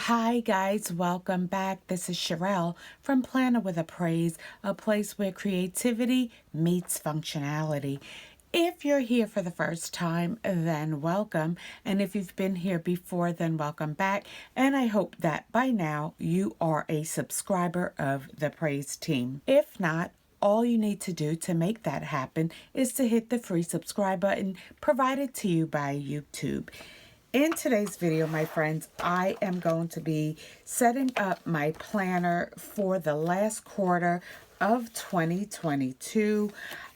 Hi guys, welcome back. This is Sherelle from Planner with a Praise, a place where creativity meets functionality. If you're here for the first time, then welcome. And if you've been here before, then welcome back. And I hope that by now you are a subscriber of the Praise team. If not, all you need to do to make that happen is to hit the free subscribe button provided to you by YouTube. In today's video, my friends, I am going to be setting up my planner for the last quarter of 2022.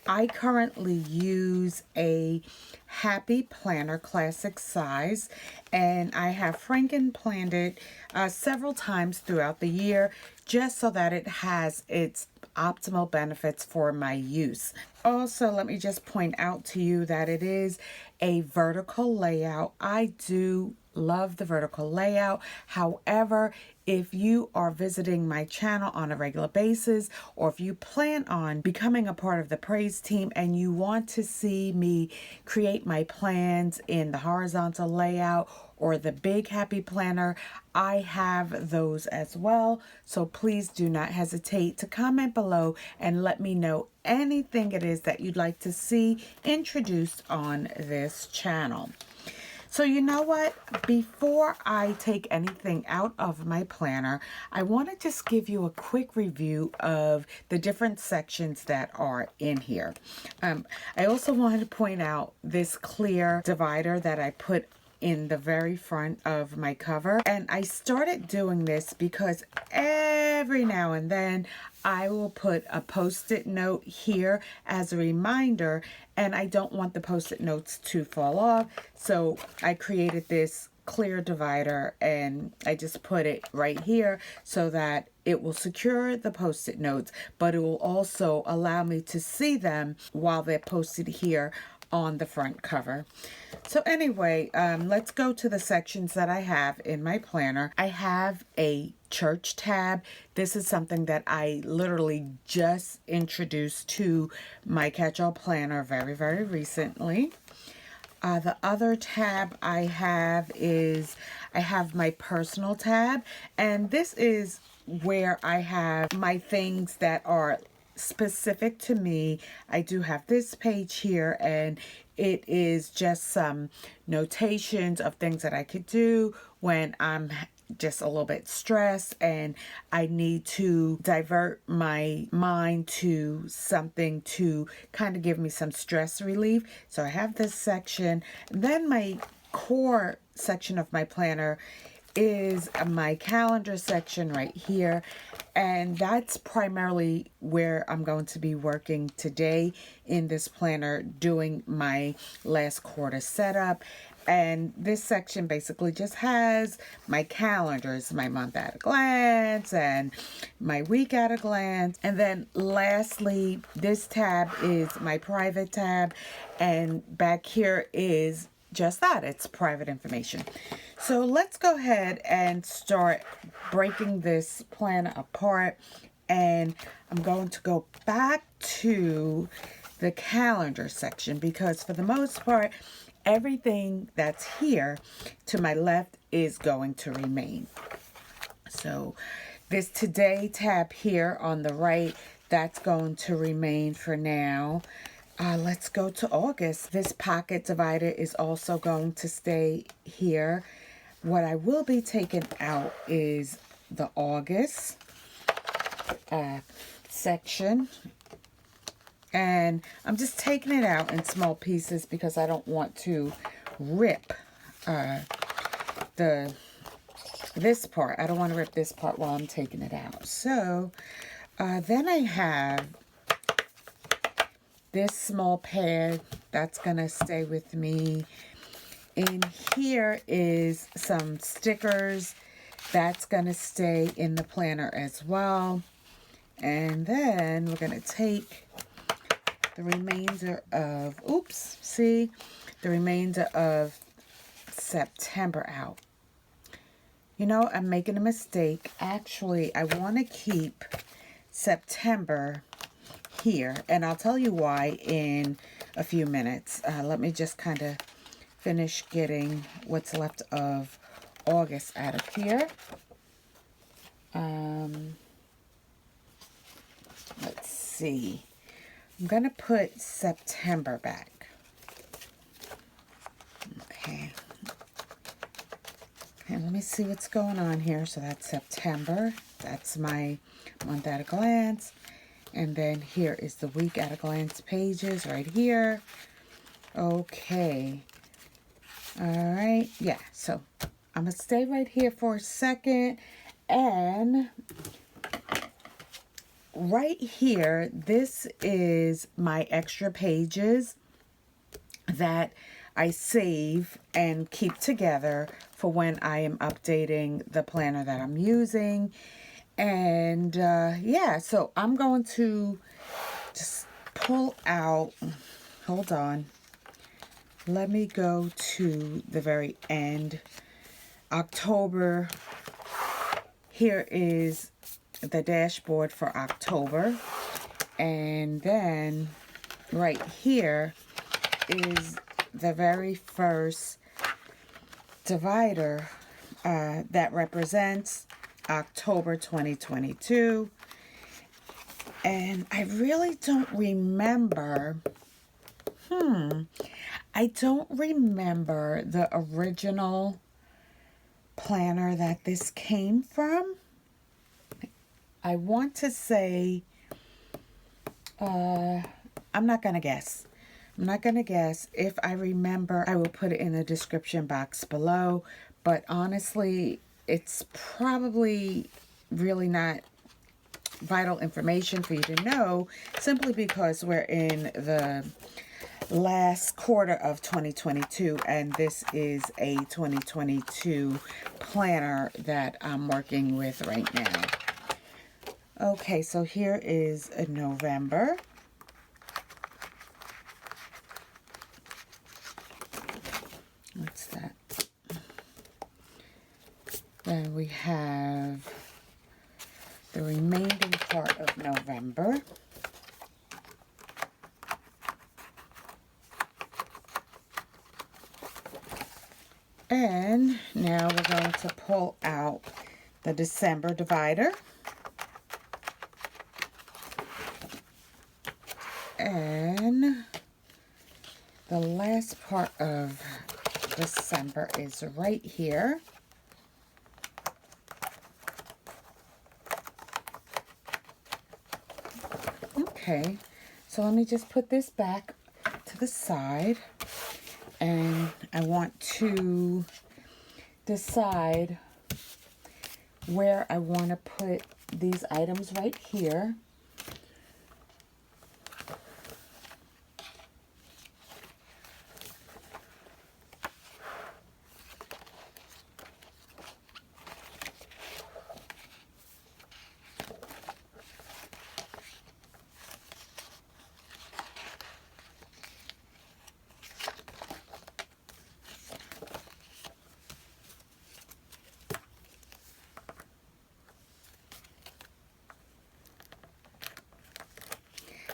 I currently use a Happy Planner Classic size, and I have Franken planned it several times throughout the year just so that it has its optimal benefits for my use. Also, let me just point out to you that it is a vertical layout. I do love the vertical layout. However, if you are visiting my channel on a regular basis, or if you plan on becoming a part of the Praise team and you want to see me create my plans in the horizontal layout or the big Happy Planner, I have those as well. So please do not hesitate to comment below and let me know anything it is that you'd like to see introduced on this channel. So you know what? Before I take anything out of my planner, I want to just give you a quick review of the different sections that are in here. I also wanted to point out this clear divider that I put in the very front of my cover. And I started doing this because every now and then I will put a post-it note here as a reminder, and I don't want the post-it notes to fall off. So I created this clear divider and I just put it right here so that it will secure the post-it notes, but it will also allow me to see them while they're posted here on the front cover. So anyway, let's go to the sections that I have in my planner. I have a church tab. This is something that I literally just introduced to my catch-all planner very, very recently. The other tab I have is I have my personal tab, and this is where I have my things that are specific to me. I do have this page here, and it is just some notations of things that I could do when I'm just a little bit stressed and I need to divert my mind to something to kind of give me some stress relief. So I have this section. Then my core section of my planner is my calendar section right here, and that's primarily where I'm going to be working today in this planner, doing my last quarter setup. And this section basically just has my calendars, my month at a glance and my week at a glance. And then lastly, this tab is my private tab, and back here is just that, it's private information. So let's go ahead and start breaking this planner apart, and I'm going to go back to the calendar section because for the most part everything that's here to my left is going to remain. So this today tab here on the right, that's going to remain for now. Let's go to August. This pocket divider is also going to stay here. What I will be taking out is the August section. And I'm just taking it out in small pieces because I don't want to rip this part. I don't want to rip this part while I'm taking it out. So then I have this small pad that's going to stay with me. In here is some stickers that's going to stay in the planner as well. And then we're going to take the remainder of, the remainder of September out. You know, I'm making a mistake. Actually, I want to keep September here, and I'll tell you why in a few minutes. Let me just kind of finish getting what's left of August out of here. Let's see. I'm going to put September back. Okay. And let me see what's going on here. So that's September. That's my month at a glance. And then here is the week at a glance pages right here. Okay. All right. Yeah. So I'm going to stay right here for a second. And right here, this is my extra pages that I save and keep together for when I am updating the planner that I'm using. And yeah, so I'm going to just pull out, hold on, let me go to the very end. October, here is the dashboard for October, and then right here is the very first divider that represents October 2022. And I really don't remember, I don't remember the original planner that this came from. I want to say, I'm not going to guess. I'm not going to guess. If I remember, I will put it in the description box below. But honestly, it's probably really not vital information for you to know, simply because we're in the last quarter of 2022, and this is a 2022 planner that I'm working with right now. Okay, so here is a November. What's that? Then we have the remaining part of November. And now we're going to pull out the December divider. And the last part of December is right here. Okay, so let me just put this back to the side, and I want to decide where I want to put these items right here.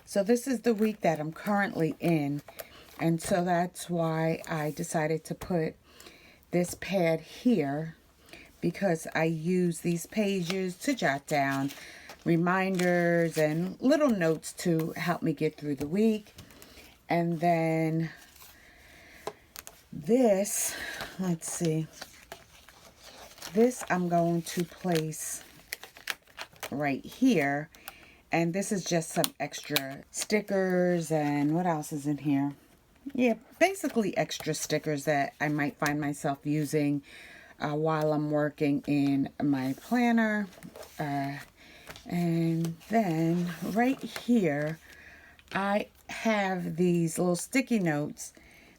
So this is the week that I'm currently in, and so that's why I decided to put this pad here, because I use these pages to jot down reminders and little notes to help me get through the week. And then this, let's see, this I'm going to place right here. And this is just some extra stickers, and what else is in here? Yeah, basically extra stickers that I might find myself using while I'm working in my planner. And then right here, I have these little sticky notes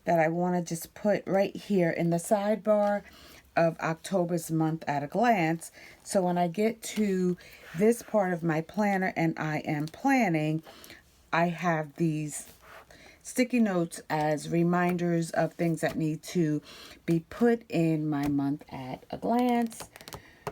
that I want to just put right here in the sidebar of October's month at a glance. So when I get to this part of my planner and I am planning, I have these sticky notes as reminders of things that need to be put in my month at a glance.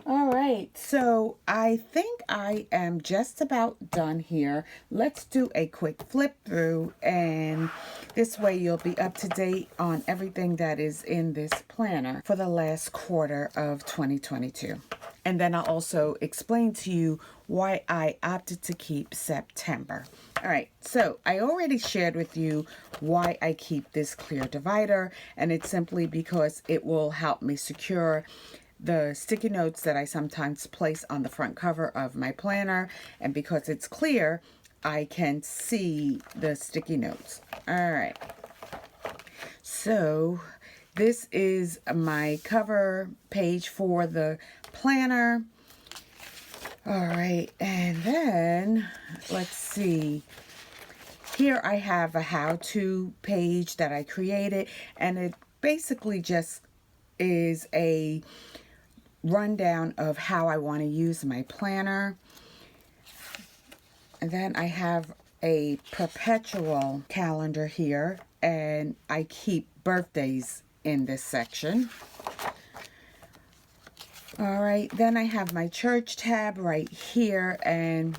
All right, so I think I am just about done here. Let's do a quick flip through, and this way you'll be up to date on everything that is in this planner for the last quarter of 2022. And then I'll also explain to you why I opted to keep September. All right, so I already shared with you why I keep this clear divider, and it's simply because it will help me secure the sticky notes that I sometimes place on the front cover of my planner, and because it's clear, I can see the sticky notes. All right, so this is my cover page for the planner. All right, and then let's see. Here I have a how-to page that I created, and it basically just is a rundown of how I want to use my planner. And then I have a perpetual calendar here, and I keep birthdays in this section. All right, then I have my church tab right here, and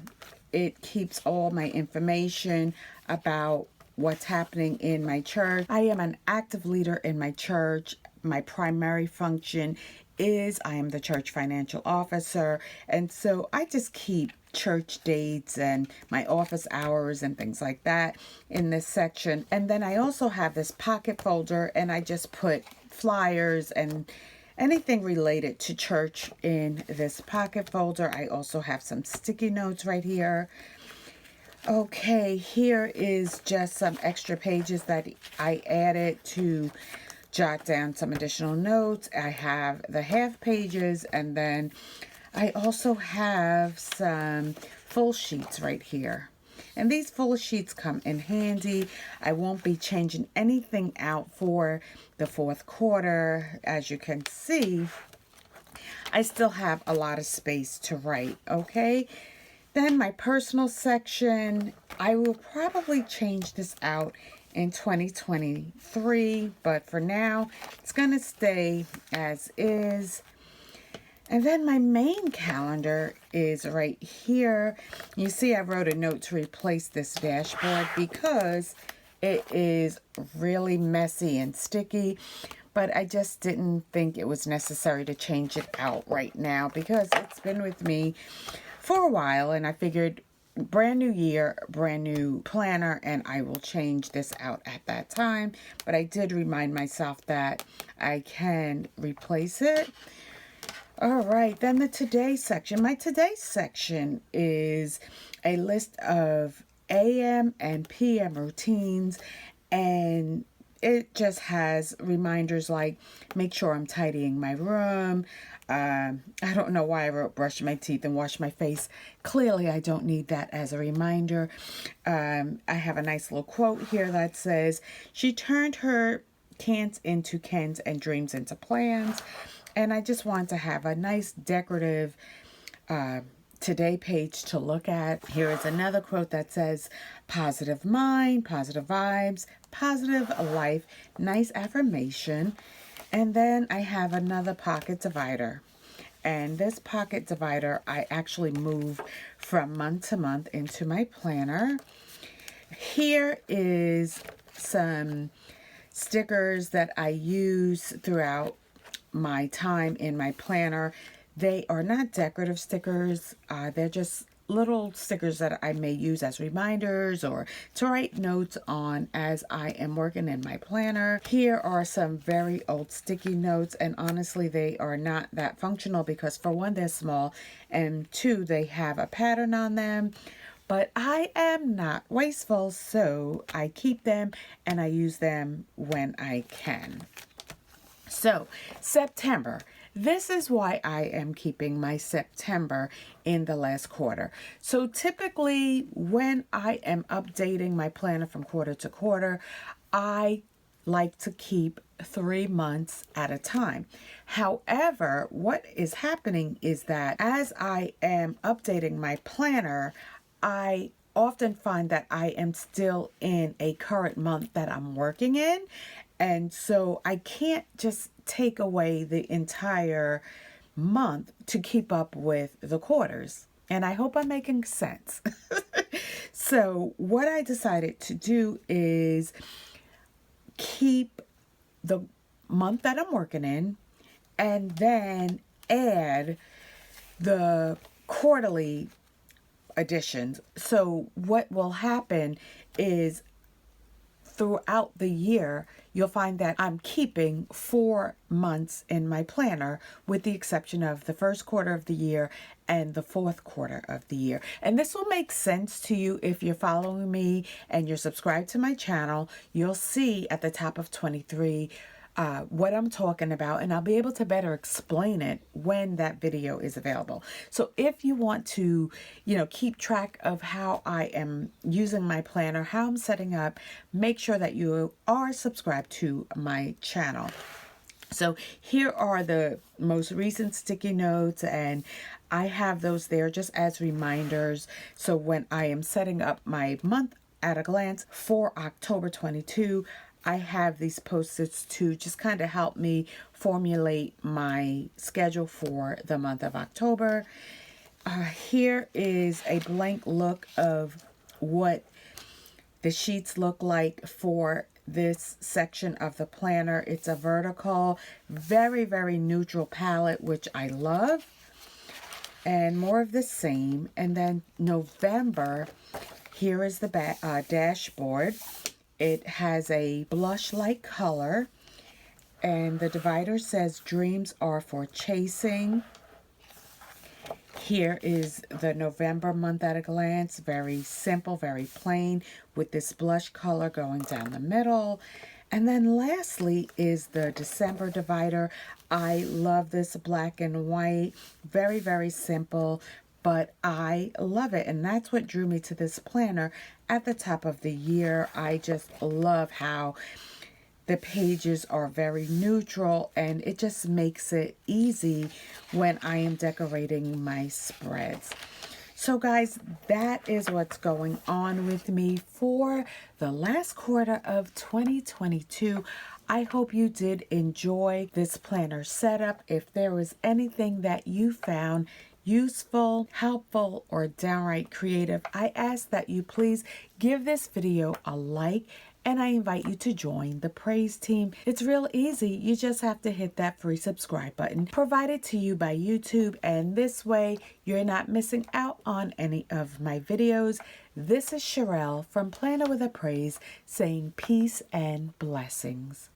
it keeps all my information about what's happening in my church. I am an active leader in my church. My primary function is I am the church financial officer, and so I just keep church dates and my office hours and things like that in this section. And then I also have this pocket folder, and I just put flyers and anything related to church in this pocket folder. I also have some sticky notes right here. Okay, here is just some extra pages that I added to jot down some additional notes. I have the half pages, and then I also have some full sheets right here. And these full sheets come in handy. I won't be changing anything out for the fourth quarter. As you can see, I still have a lot of space to write, okay? Then my personal section, I will probably change this out in 2023, but for now, it's going to stay as is. And then my main calendar is right here. You see I wrote a note to replace this dashboard because it is really messy and sticky, but I just didn't think it was necessary to change it out right now because it's been with me for a while, and I figured brand new year, brand new planner, and I will change this out at that time. But I did remind myself that I can replace it. All right, then the today section. My today section is a list of AM and PM routines, and it just has reminders like make sure I'm tidying my room. I don't know why I wrote brush my teeth and wash my face. Clearly, I don't need that as a reminder. I have a nice little quote here that says, she turned her can'ts into cans and dreams into plans. And I just want to have a nice decorative today page to look at. Here is another quote that says, positive mind, positive vibes, positive life, nice affirmation. And then I have another pocket divider. And this pocket divider, I actually move from month to month into my planner. Here is some stickers that I use throughout my time in my planner. They are not decorative stickers. They're just little stickers that I may use as reminders or to write notes on as I am working in my planner. Here are some very old sticky notes, and honestly they are not that functional because for one, they're small, and two, they have a pattern on them. But I am not wasteful, so I keep them and I use them when I can. So, September. This is why I am keeping my September in the last quarter. So typically when I am updating my planner from quarter to quarter, I like to keep 3 months at a time. However, what is happening is that as I am updating my planner, I often find that I am still in a current month that I'm working in. And so I can't just take away the entire month to keep up with the quarters. And I hope I'm making sense. So what I decided to do is keep the month that I'm working in and then add the quarterly additions. So what will happen is throughout the year, you'll find that I'm keeping 4 months in my planner, with the exception of the first quarter of the year and the fourth quarter of the year. And this will make sense to you if you're following me and you're subscribed to my channel. You'll see at the top of 23 what I'm talking about, and I'll be able to better explain it when that video is available. So if you want to, keep track of how I am using my planner, how I'm setting up, make sure that you are subscribed to my channel. So here are the most recent sticky notes, and I have those there just as reminders. So when I am setting up my month at a glance for October 22, I have these post-its to just kind of help me formulate my schedule for the month of October. Here is a blank look of what the sheets look like for this section of the planner. It's a vertical, very, very neutral palette, which I love. And more of the same. And then November, here is the dashboard. It has a blush-like color, and the divider says dreams are for chasing. Here is the November month at a glance, very simple, very plain, with this blush color going down the middle. And then lastly is the December divider. I love this black and white, very, very simple, but I love it, and that's what drew me to this planner at the top of the year. I just love how the pages are very neutral, and it just makes it easy when I am decorating my spreads. So guys, that is what's going on with me for the last quarter of 2022. I hope you did enjoy this planner setup. If there was anything that you found useful, helpful, or downright creative, I ask that you please give this video a like, and I invite you to join the praise team. It's real easy. You just have to hit that free subscribe button provided to you by YouTube, and this way you're not missing out on any of my videos. This is Sherelle from Planner with a Praise saying peace and blessings.